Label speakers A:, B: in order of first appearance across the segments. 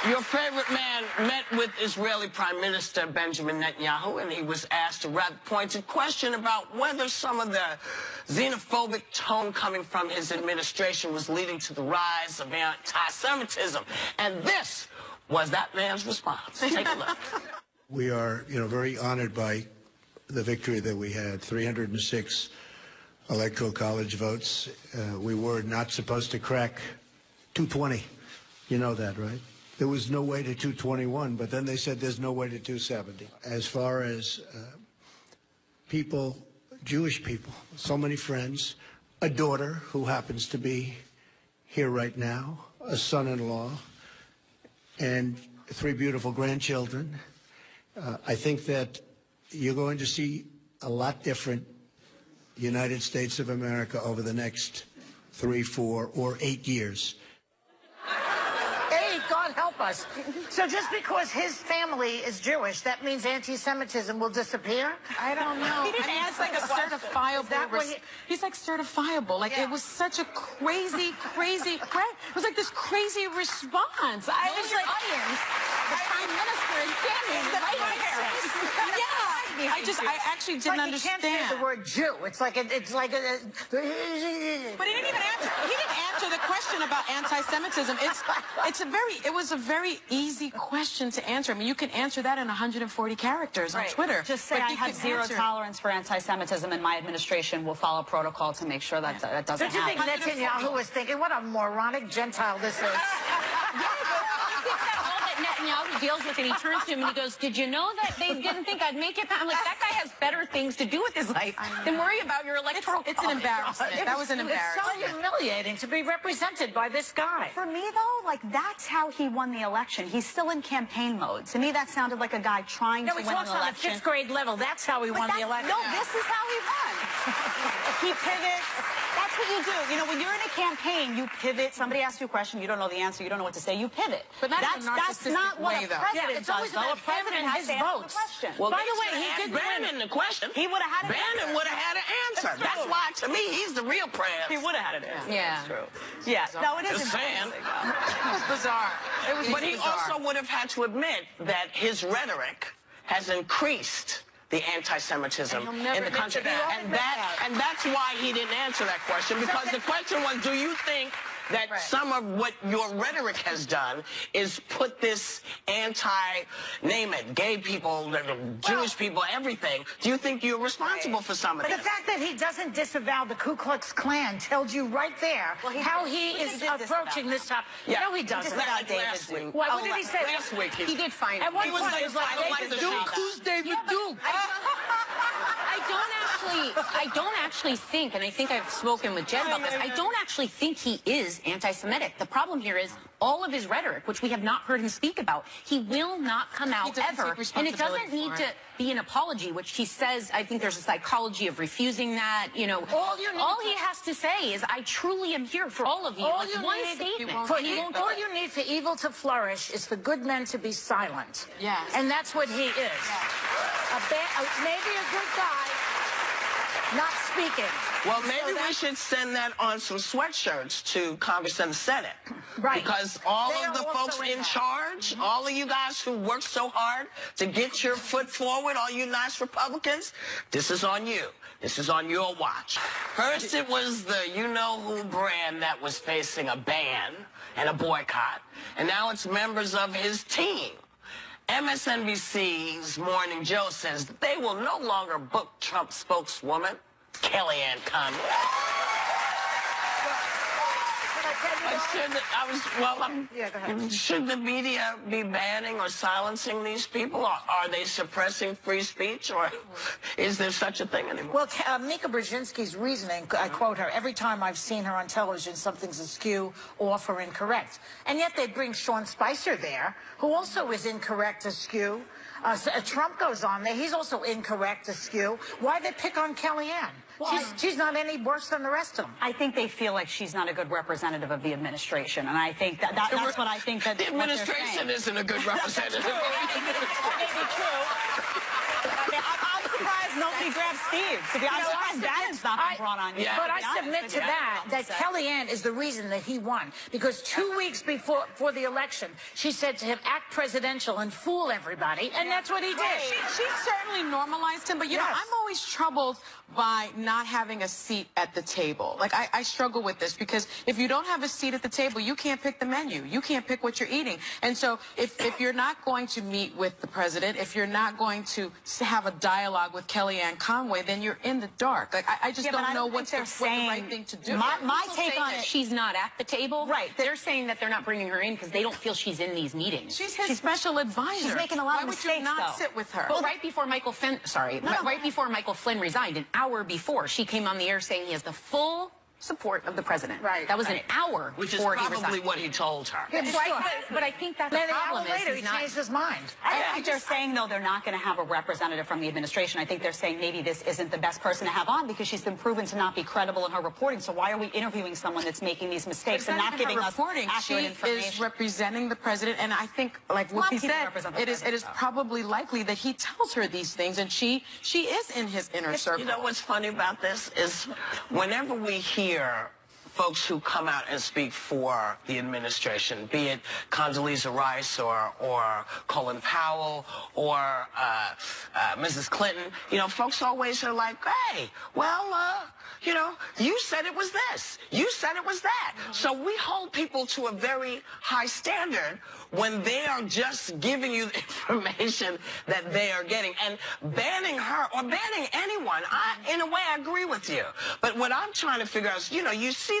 A: Your favorite man met with Israeli Prime Minister Benjamin Netanyahu, and he was asked a rather pointed question about whether some of the xenophobic tone coming from his administration was leading to the rise of anti-Semitism. And this was that man's response. Take a look.
B: We are, very honored by the victory that we had, 306 electoral college votes. We were not supposed to crack 220. You know that, right? There was no way to 221, but then they said there's no way to 270. As far as people, Jewish people, so many friends, a daughter who happens to be here right now, a son-in-law, and 3 beautiful grandchildren. I think that you're going to see a lot different United States of America over the next 3, 4, or 8 years.
C: God help us. So just because his family is Jewish, that means anti-Semitism will disappear?
D: I don't know.
E: He didn't answer like a certifiable. He's like certifiable. Like it was such a crazy. It was like this crazy response. I was like, the Prime Minister is standing right here. Yeah. I actually didn't understand.
C: You can't say the word Jew. It's like
E: But he didn't even answer. He didn't answer the question about anti-Semitism. It was a very easy question to answer. I mean, you can answer that in 140 characters on Twitter.
D: Just say I have zero tolerance for anti-Semitism, and my administration will follow protocol to make sure that that doesn't happen.
C: Don't you think Netanyahu was thinking, what a moronic Gentile this is?
F: Netanyahu deals with it. He turns to him and he goes, "Did you know that they didn't think I'd make it?" I'm like, that guy has better things to do with his life than worry about your electoral.
E: It's an embarrassment. That was an embarrassment.
C: It's so humiliating to be represented by this guy.
D: For me, though, like that's how he won the election. He's still in campaign mode. To me, that sounded like a guy trying to win an election.
C: On a 5th grade level. That's how he won the election.
D: No, this is how he won. He pivots. That's what you do. You know, when you're in a campaigin, you pivot. Somebody asks you a question, you don't know the answer, you don't know what to say, you pivot.
E: But not
D: that's not what a president
C: it's always
D: does.
C: about
D: A president has
C: his votes.
A: Well,
C: by the way, he didn't
A: Bannon the question.
D: He would have had an answer.
A: Bannon would have had an answer. That's why, to me, he's the real president.
D: He would have had an answer.
F: Yeah.
D: That's true. Yeah. No, it isn't.
A: Just saying.
E: It was bizarre.
A: But he also would have had to admit that his rhetoric has increased the anti-Semitism in the country. And that's why he didn't answer that question, because the question was, do you think that some of what your rhetoric has done is put this name it, gay people, Jewish people, everything. Do you think you're responsible for some of
C: it? But the fact that he doesn't disavow the Ku Klux Klan tells you right there how he is approaching this topic.
A: Yeah.
C: No, he doesn't.
A: Last week.
C: What did he say?
A: Last week.
F: He did find it.
C: At one
A: He was
C: point,
A: like,
C: it was like,
A: I don't like the Duke.
C: Who's David Duke?
F: I don't actually think, and I think I've spoken with Jen about this, I don't actually think he is anti-Semitic. The problem here is all of his rhetoric, which we have not heard him speak about, he will not come out ever. And it doesn't need to be an apology, which he says, I think there's a psychology of refusing that, you know. All he has to say is, I truly am here for all of you. Like one statement.
C: All you need for evil to flourish is for good men to be silent.
E: Yes.
C: And that's what he is. Maybe a good guy, not speaking.
A: Well, maybe we should send that on some sweatshirts to Congress and the Senate.
C: Right.
A: Because all of the folks in charge, all of you guys who work so hard to get your foot forward, all you nice Republicans, this is on you. This is on your watch. First, it was the you-know-who brand that was facing a ban and a boycott. And now it's members of his team. MSNBC's Morning Joe says that they will no longer book Trump spokeswoman Kellyanne Conway. Should the media be banning or silencing these people? Are they suppressing free speech, or is there such a thing anymore?
C: Well, Mika Brzezinski's reasoning, I quote her, every time I've seen her on television, something's askew, off, or incorrect. And yet they bring Sean Spicer there, who also is incorrect, askew. Trump goes on there. He's also incorrect, askew. Why they pick on Kellyanne? Well, she's not any worse than the rest of them.
D: I think they feel like she's not a good representative of the administration, and I think that's what I think that
A: the administration isn't a good representative.
D: That may be true. I'm surprised nobody grabbed Steve? I'm surprised Bannon's not been brought on yet.
C: But I submit to that Kellyanne is the reason that he won. Because 2 weeks before the election, she said to him, act presidential and fool everybody. And that's what he did.
E: She certainly normalized him. But, you know, I'm always troubled by not having a seat at the table. Like, I struggle with this because if you don't have a seat at the table, you can't pick the menu. You can't pick what you're eating. And so if you're not going to meet with the president, if you're not going to have a dialogue with Kellyanne Conway, then you're in the dark. Like, I just don't know what's the right thing to do.
F: My take on it, she's not at the table. Right. They're saying that they're not bringing her in because they don't feel she's in these meetings.
E: She's his special advisor.
D: She's making a lot of mistakes,
F: Why would you not
E: sit with her?
F: Well, right before Michael Flynn, right before Michael Flynn resigned, an hour before, she came on the air saying he has the full support of the president. Right. That was an hour before he resigned.
A: Which is probably what he told her.
F: But I think that's the problem.
C: Then an hour later, he changed his mind.
D: I think they're saying, though, they're not going to have a representative from the administration. I think they're saying maybe this isn't the best person to have on because she's been proven to not be credible in her reporting. So why are we interviewing someone that's making these mistakes and not giving us accurate information?
E: She is representing the president, and I think, like Whoopi said, it is probably likely that he tells her these things, and she is in his inner circle.
A: You know what's funny about this is whenever we hear folks who come out and speak for the administration, be it Condoleezza Rice or Colin Powell or Mrs. Clinton, you know, folks always are like, hey, well, you know, you said it was this. You said it was that. So we hold people to a very high standard when they are just giving you the information that they are getting. And banning her or banning anyone, in a way, I agree with you. But what I'm trying to figure out is, you know, you see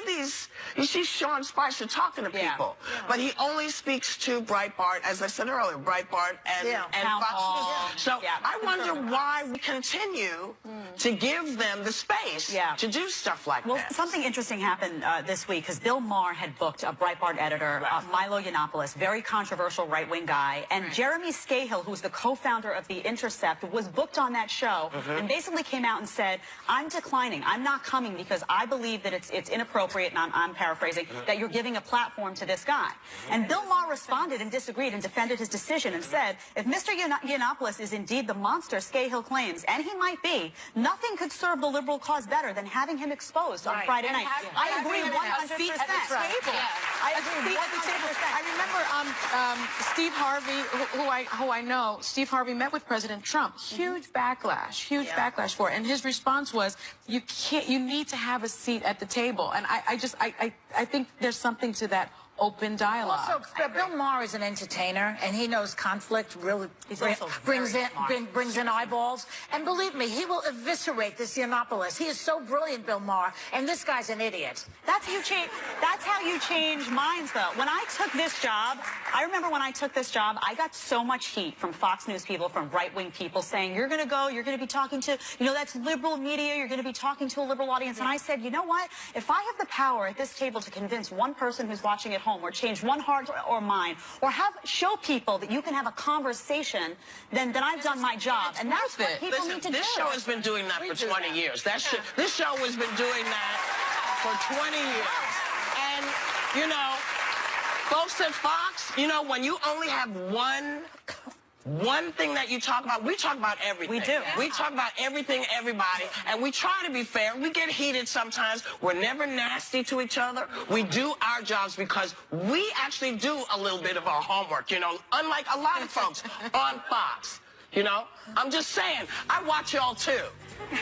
A: Sean Spicer talking to people, but he only speaks to Breitbart, as I said earlier, Breitbart and Fox News. So I wonder why we continue to give them the space to do stuff like that.
D: Well, something interesting happened this week because Bill Maher had booked a Breitbart editor, Milo Yiannopoulos, very controversial right-wing guy, and Jeremy Scahill, who's the co-founder of The Intercept, was booked on that show and basically came out and said, I'm declining. I'm not coming because I believe that it's inappropriate, and I'm paraphrasing, that you're giving a platform to this guy. And Bill Maher responded and disagreed and defended his decision and said, if Mr. Yiannopoulos is indeed the monster Scahill claims, and he might be, nothing could serve the liberal cause better than having him exposed on Friday night. I agree 100%. I agree 100%.
E: I remember Steve Harvey, who I know, Steve Harvey met with President Trump. Huge backlash for it. And his response was, you need to have a seat at the table. And I think there's something to that open dialogue.
C: Also, Bill Maher is an entertainer, and he knows conflict really brings in eyeballs. And believe me, he will eviscerate this Yiannopoulos. He is so brilliant, Bill Maher, and this guy's an idiot.
D: That's how you change minds, though. When I took this job, I remember when I took this job, I got so much heat from Fox News people, from right-wing people saying, you're going to go, you're going to be talking to, you know, that's liberal media, you're going to be talking to a liberal audience. And I said, you know what? If I have the power at this table to convince one person who's watching at home, or change one heart or mind, or show people that you can have a conversation, then I've done my job. And that's what people need to do.
A: This show has been doing that for 20 years. This show has been doing that for 20 years. And, you know, folks at Fox, you know, when you only have one thing that you talk about, we talk about everything.
D: We do.
A: We talk about everything, everybody, and we try to be fair. We get heated sometimes. We're never nasty to each other. We do our jobs because we actually do a little bit of our homework, you know, unlike a lot of folks on Fox, you know. I'm just saying, I watch y'all too.